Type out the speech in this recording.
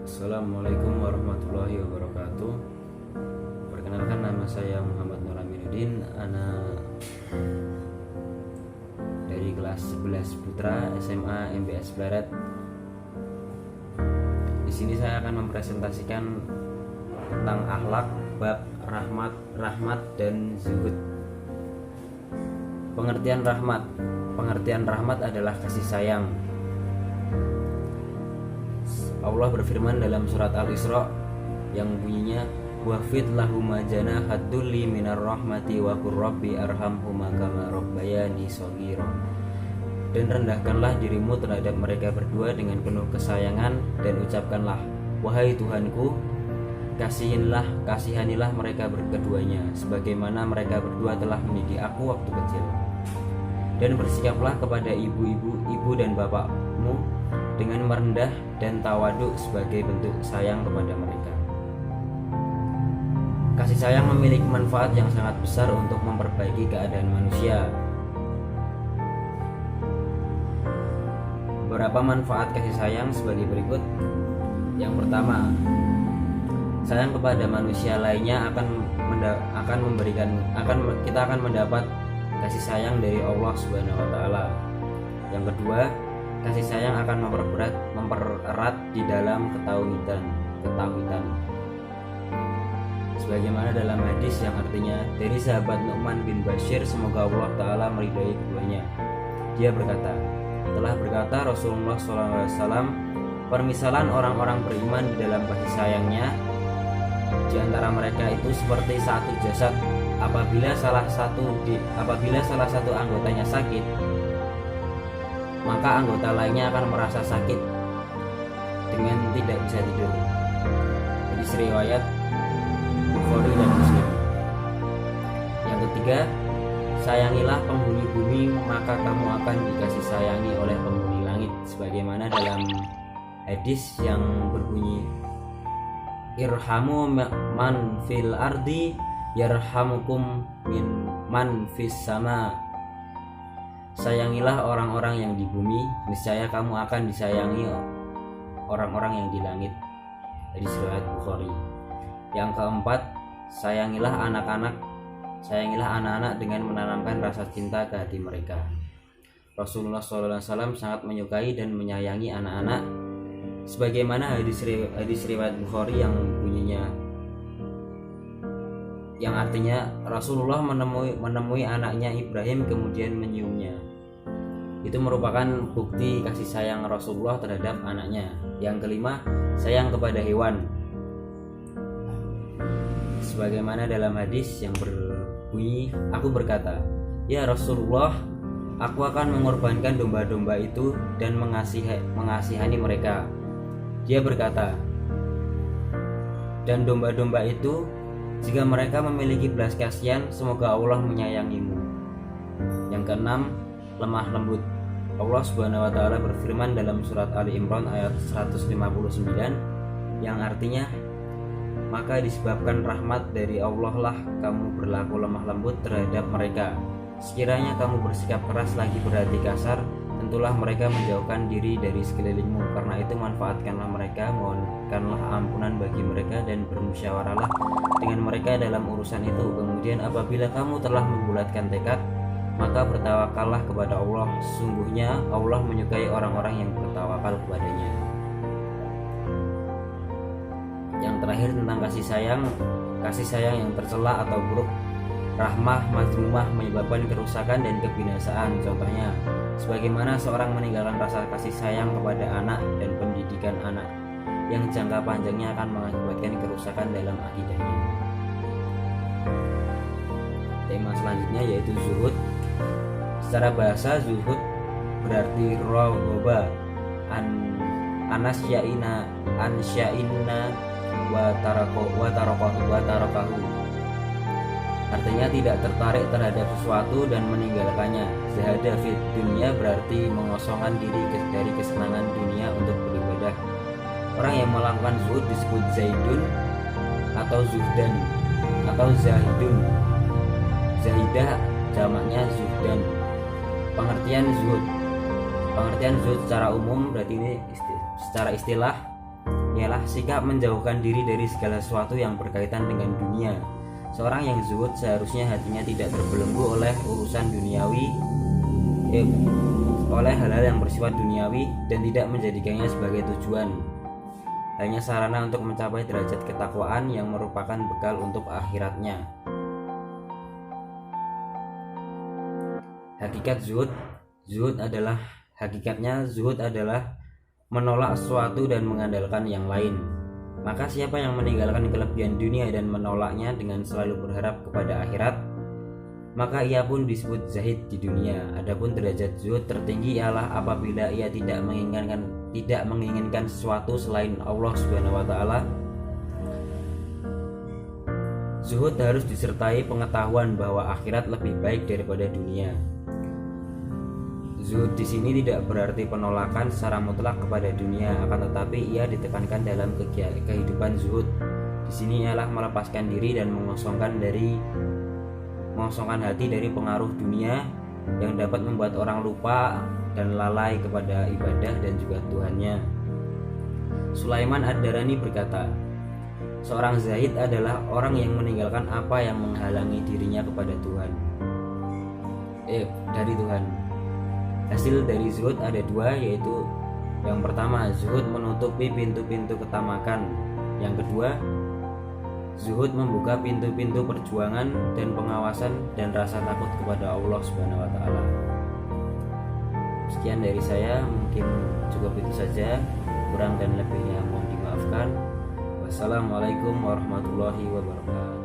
Assalamualaikum warahmatullahi wabarakatuh. Perkenalkan, nama saya Muhammad Nur Aminuddin, anak dari kelas 11 Putra SMA MBS Barat. Di sini saya akan mempresentasikan tentang akhlak bab rahmat dan zuhud. Pengertian rahmat adalah kasih sayang. Allah berfirman dalam surat Al-Isra yang bunyinya wafid lahum janaha dzulli minar rahmati wa qur rabbi arhamhuma kama rabbayani shaghira. Dan rendahkanlah dirimu terhadap mereka berdua dengan penuh kesayangan dan ucapkanlah, wahai Tuhanku, kasihanilah mereka keduanya sebagaimana mereka berdua telah mendidik aku waktu kecil. Dan bersikaplah kepada ibu dan bapakmu dengan merendah dan tawaduk sebagai bentuk sayang kepada mereka. Kasih sayang memiliki manfaat yang sangat besar untuk memperbaiki keadaan manusia. Beberapa manfaat kasih sayang sebagai berikut. Yang pertama, sayang kepada manusia lainnya kita akan mendapat kasih sayang dari Allah Subhanahu wa taala. Yang kedua, kasih sayang akan mempererat di dalam ketawitan. Sebagaimana dalam hadis yang artinya dari sahabat Nu'man bin Bashir, semoga Allah Ta'ala meridai keduanya. Dia berkata, telah berkata Rasulullah SAW, permisalan orang-orang beriman di dalam kasih sayangnya di antara mereka itu seperti satu jasad. Apabila salah satu anggotanya sakit, maka anggota lainnya akan merasa sakit dengan tidak bisa tidur. Hadis riwayat Bukhari dan Muslim. Yang ketiga, sayangilah penghuni bumi, maka kamu akan dikasih sayangi oleh penghuni langit, sebagaimana dalam hadis yang berbunyi irhamu man fil ardi yarhamukum min man fis sama. Sayangilah orang-orang yang di bumi, niscaya kamu akan disayangi orang-orang yang di langit. Hadis riwayat Bukhari. Yang keempat, sayangilah anak-anak dengan menanamkan rasa cinta ke hati mereka. Rasulullah SAW sangat menyukai dan menyayangi anak-anak, sebagaimana hadis riwayat Bukhari yang bunyinya, yang artinya Rasulullah menemui anaknya Ibrahim kemudian menyiumnya. Itu merupakan bukti kasih sayang Rasulullah terhadap anaknya. Yang kelima, sayang kepada hewan. Sebagaimana dalam hadis yang berbunyi, aku berkata, ya Rasulullah, aku akan mengorbankan domba-domba itu dan mengasihani mereka. Dia berkata, dan domba-domba itu, jika mereka memiliki belas kasihan, semoga Allah menyayangimu. Yang keenam, lemah lembut. Allah Subhanahu wa taala berfirman dalam surat Ali Imran ayat 159 yang artinya, maka disebabkan rahmat dari Allah lah kamu berlaku lemah lembut terhadap mereka. Sekiranya kamu bersikap keras lagi berhati kasar, tentulah mereka menjauhkan diri dari sekelilingmu. Karena itu manfaatkanlah mereka, mohonkanlah ampunan bagi mereka, dan bermusyawarahlah dengan mereka dalam urusan itu. Kemudian apabila kamu telah membulatkan tekad, maka bertawakallah kepada Allah. Sesungguhnya Allah menyukai orang-orang yang bertawakal kepadanya. Yang terakhir tentang kasih sayang yang tercela atau buruk. Rahmah mazmumah menyebabkan kerusakan dan kebinasaan. Contohnya, sebagaimana seorang meninggalkan rasa kasih sayang kepada anak dan pendidikan anak, yang jangka panjangnya akan mengakibatkan kerusakan dalam akidahnya. Tema selanjutnya yaitu zuhud. Secara bahasa, zuhud berarti raghoba anasyaina wa tarakahu. Artinya tidak tertarik terhadap sesuatu dan meninggalkannya. Zahada fid dunya berarti mengosongkan diri dari kesenangan dunia untuk beribadah. Orang yang melakukan zuhud disebut zaidun atau zuhdan atau zahidun. Zahidah jamaknya zuhdan. Pengertian zuhud secara umum berarti ini secara istilah ialah sikap menjauhkan diri dari segala sesuatu yang berkaitan dengan dunia. Seorang yang zuhud seharusnya hatinya tidak terbelenggu oleh urusan duniawi, oleh hal-hal yang bersifat duniawi, dan tidak menjadikannya sebagai tujuan, hanya sarana untuk mencapai derajat ketakwaan yang merupakan bekal untuk akhiratnya. Hakikat zuhud adalah menolak sesuatu dan mengandalkan yang lain. Maka siapa yang meninggalkan kelebihan dunia dan menolaknya dengan selalu berharap kepada akhirat, maka ia pun disebut zahid di dunia. Adapun derajat zuhud tertinggi ialah apabila ia tidak menginginkan sesuatu selain Allah Subhanahu wa taala. Zuhud harus disertai pengetahuan bahwa akhirat lebih baik daripada dunia. Zuhud di sini tidak berarti penolakan secara mutlak kepada dunia, akan tetapi ia ditekankan dalam kehidupan zuhud. Di sini ialah melepaskan diri dan mengosongkan hati dari pengaruh dunia yang dapat membuat orang lupa dan lalai kepada ibadah dan juga Tuhannya. Sulaiman Ad-Darani berkata, seorang zahid adalah orang yang meninggalkan apa yang menghalangi dirinya kepada Tuhan. Dari Tuhan. Hasil dari zuhud ada dua, yaitu yang pertama, zuhud menutupi pintu-pintu ketamakan. Yang kedua, zuhud membuka pintu-pintu perjuangan dan pengawasan dan rasa takut kepada Allah Subhanahu wa taala. Sekian dari saya, mungkin cukup itu saja. Kurang dan lebihnya mohon dimaafkan. Wassalamualaikum warahmatullahi wabarakatuh.